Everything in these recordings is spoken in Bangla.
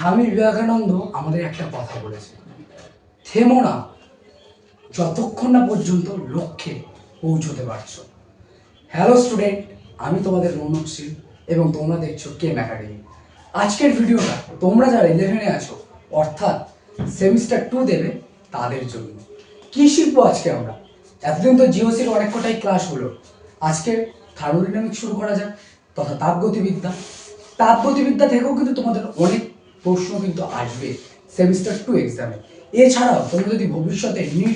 স্বামী বিবেকানন্দ আমাদের একটা কথা বলেছে, থেমো না যতক্ষণ না পর্যন্ত লক্ষ্যে পৌঁছতে পারছো। হ্যালো স্টুডেন্ট, আমি তোমাদের মনোজশীল এবং তোমরা দেখছো কেম একাডেমি। আজকের ভিডিওটা তোমরা যারা 11-এ আছো অর্থাৎ সেমিস্টার 2 দেবে তাদের জন্য। কি শিখবো আজকে আমরা? এতদিন তো জিওসির অনেক কটাই ক্লাস হলো, আজকে থার্মোডাইনামিক্স শুরু করা যাক তথা তাপগতিবিদ্যা। তাপগতিবিদ্যা থেকেও কিন্তু তোমাদের অনেক প্রশ্ন কিন্তু আসবে সেমিস্টার 2 এক্সামে। এছাড়াও তোমরা যদি ভবিষ্যতে নিট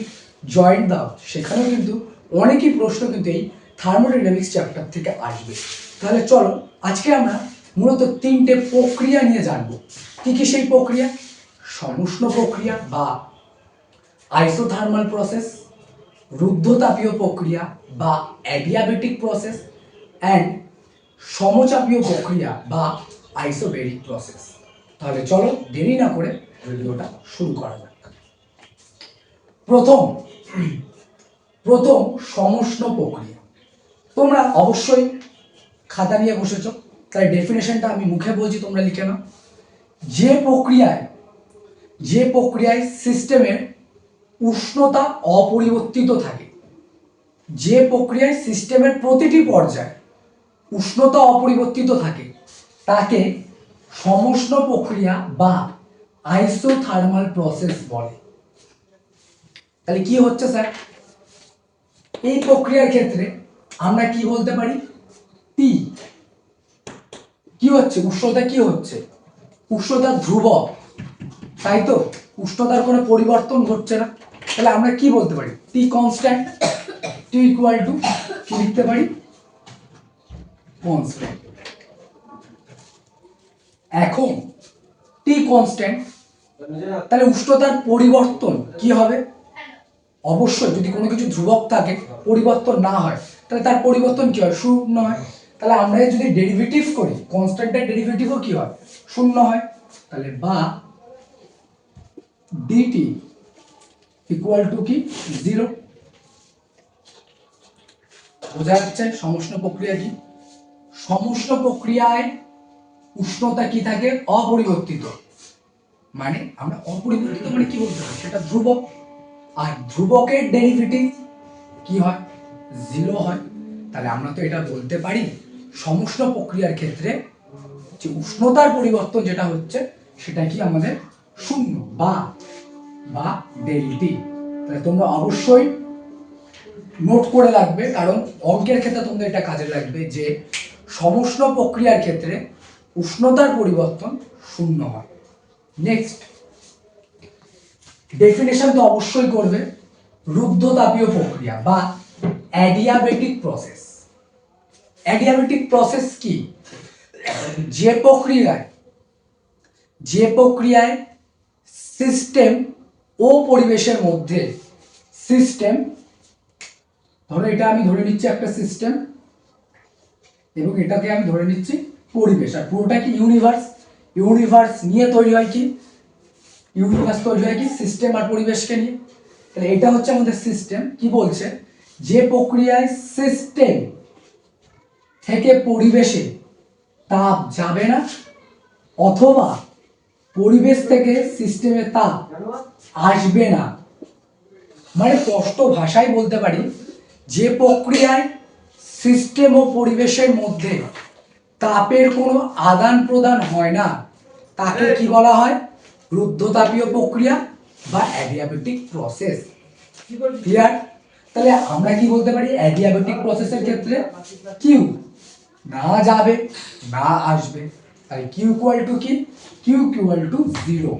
জয়েন্ট দাও সেখানেও কিন্তু অনেকই প্রশ্ন কিন্তু এই থার্মোডাইনামিক্স চ্যাপ্টার থেকে আসবে। তাহলে চলো আজকে আমরা মূলত 3টে প্রক্রিয়া নিয়ে জানবো। কি কি সেই প্রক্রিয়া? সমুষ্ণ প্রক্রিয়া বা আইসোথার্মাল প্রসেস, রুদ্ধতাপীয় প্রক্রিয়া বা অ্যাডিয়াবেটিক প্রসেস অ্যান্ড সমচাপীয় প্রক্রিয়া বা আইসোবেরিক প্রসেস। তাহলে চলো দেরি না করে ভিডিওটা শুরু করা যাক। প্রথম সমুষ্ণ প্রক্রিয়া। তোমরা অবশ্যই খাতা নিয়ে বসেছো, তাই ডেফিনেশনটা আমি মুখে বলছি, তোমরা লিখে নাও। যে প্রক্রিয়ায় সিস্টেমের উষ্ণতা অপরিবর্তিত থাকে, যে প্রক্রিয়ায় সিস্টেমের প্রতিটি পর্যায়ে উষ্ণতা অপরিবর্তিত থাকে তাকে সমুষ্ণ প্রক্রিয়া বা আইসোথার্মাল প্রসেস বলে। তাহলে কি হচ্ছে স্যার? এই প্রক্রিয়ার ক্ষেত্রে আমরা কি বলতে পারি? পি কি হচ্ছে? উষ্ণতা কি হচ্ছে? উষ্ণতা ধ্রুবক, তাই তো? উষ্ণতার কোনো পরিবর্তন ঘটছে না। তাহলে আমরা কি বলতে পারি? টি কনস্ট্যান্ট। টি ইকুয়াল টু কি লিখতে পারি? কনস্ট্যান্ট। এখন টি কনস্ট্যান্ট, তাহলে উষ্ণতার পরিবর্তন কি হবে? অবশ্যই যদি কোনো কিছু ধ্রুবক থাকে, পরিবর্তন না হয়, তাহলে তার পরিবর্তন কি হয়? শূন্য হয়। তাহলে আমরা যদি ডেরিভেটিভ করি, কনস্ট্যান্টের ডেরিভেটিভও কি হয়? শূন্য হয়। তাহলে বা ডিটি ইকুয়াল টু কি? 0। বোঝা যাচ্ছে সমুষ্ণ প্রক্রিয়া কি? সমুষ্ণ প্রক্রিয়ায় উষ্ণতা কি থাকে? অপরিবর্তিত। মানে আমরা অপরিবর্তিত মানে কি বলতে পারি? সেটা ধ্রুবক। আর ধ্রুবকের ডেরিভেটিভ কি হয়? 0 হয়। তাহলে আমরা তো এটা বলতে পারি সমুষ্ণ প্রক্রিয়ার ক্ষেত্রে যে উষ্ণতার পরিবর্তন যেটা হচ্ছে সেটা কি আমাদের শূন্য বা ডেলটি। তাহলে তোমরা অবশ্যই নোট করে রাখবে, কারণ অঙ্কের ক্ষেত্রে তোমাদের এটা কাজে লাগবে যে সমুষ্ণ প্রক্রিয়ার ক্ষেত্রে উষ্ণতার পরিবর্তন শূন্য হয়। নেক্সট ডেফিনেশন তো অবশ্যই করবে, রুদ্ধতাপীয় প্রক্রিয়া বা অ্যাডিয়াবেটিক প্রসেস। অ্যাডিয়াবেটিক প্রসেস কি? যে প্রক্রিয়ায় সিস্টেম ও পরিবেশের মধ্যে, সিস্টেম ধরো এটা আমি ধরে নিচ্ছি একটা সিস্টেম এবং এটাকে আমি ধরে নিচ্ছি পরিবেশ, আর পুরোটা কি? ইউনিভার্স নিয়ে তৈরি হয় কি? ইউনিভার্স তৈরি হয় কি? সিস্টেম আর পরিবেশকে নিয়ে। তাহলে এটা হচ্ছে আমাদের সিস্টেম। কি বলছে? যে প্রক্রিয়ায় সিস্টেম থেকে পরিবেশে তাপ যাবে না অথবা পরিবেশ থেকে সিস্টেমে তাপ আসবে না। মানে স্পষ্ট ভাষায় বলতে পারি, যে প্রক্রিয়ায় সিস্টেম ও পরিবেশের মধ্যে তাপের কোনো আদান প্রদান হয় না তাকে কি বলা হয়? রুদ্ধতাপীয় প্রক্রিয়া বা অ্যাডিয়াবেটিক প্রসেস। ক্লিয়ার? তাহলে আমরা কি বলতে পারি অ্যাডিয়াবেটিক প্রসেসের ক্ষেত্রে? কিউ না যাবে না আসবে, তাহলে কিউ ইকুয়াল টু কি? Q equal to 0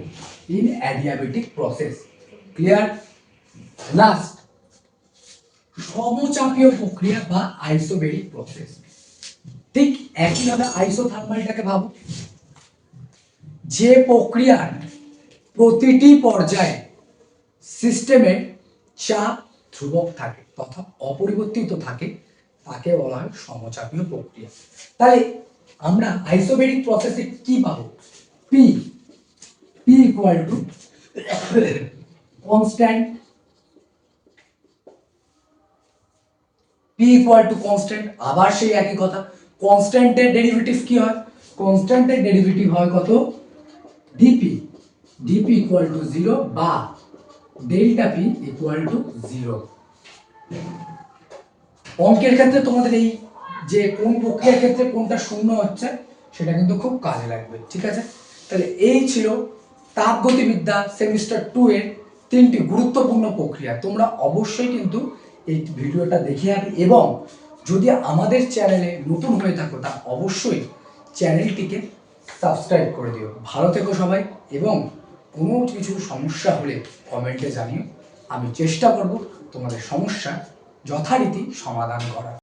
in adiabatic process. Clear? Last সমচাপীয় প্রক্রিয়া বা আইসোবেরিক প্রসেস। ঠিক একইভাবে আইসোথার্মালটাকে ভাবো, যে প্রক্রিয়ার প্রতিটি পর্যায়ে সিস্টেমের চাপ ধ্রুবক থাকে তথা অপরিবর্তিত থাকে তাকে বলা হয় সমচাপীয় প্রক্রিয়া। তাহলে আমরা আইসোবেরিক প্রসেসে কি পাবো? P equal to constant. P equal to constant. আবার সেই একই কথা, কনস্ট্যান্টের ডেরিভেটিভ কি হয়? কনস্ট্যান্টের ডেরিভেটিভ হয় কত? ডিপি ডিপি ইকুয়াল টু 0 বা ডেল্টা পি ইকুয়াল টু 0। অঙ্কের ক্ষেত্রে তোমাদের এই যে কোন প্রক্রিয়ার ক্ষেত্রে কোনটা শূন্য হচ্ছে সেটা কিন্তু খুব কাজে লাগবে, ঠিক আছে? তাহলে এই ছিল তাপগতিবিদ্যা সেমিস্টার 2 এর 3টি গুরুত্বপূর্ণ প্রক্রিয়া। তোমরা অবশ্যই কিন্তু এই ভিডিওটা দেখে যাবে এবং যদি আমাদের চ্যানেলে নতুন হয়ে থাকো তা অবশ্যই চ্যানেলটিকে সাবস্ক্রাইব করে দিও। ভালো থেকো সবাই এবং কোনো কিছু সমস্যা হলে কমেন্টে জানিও, আমি চেষ্টা করব তোমাদের সমস্যা যথারীতি সমাধান করার।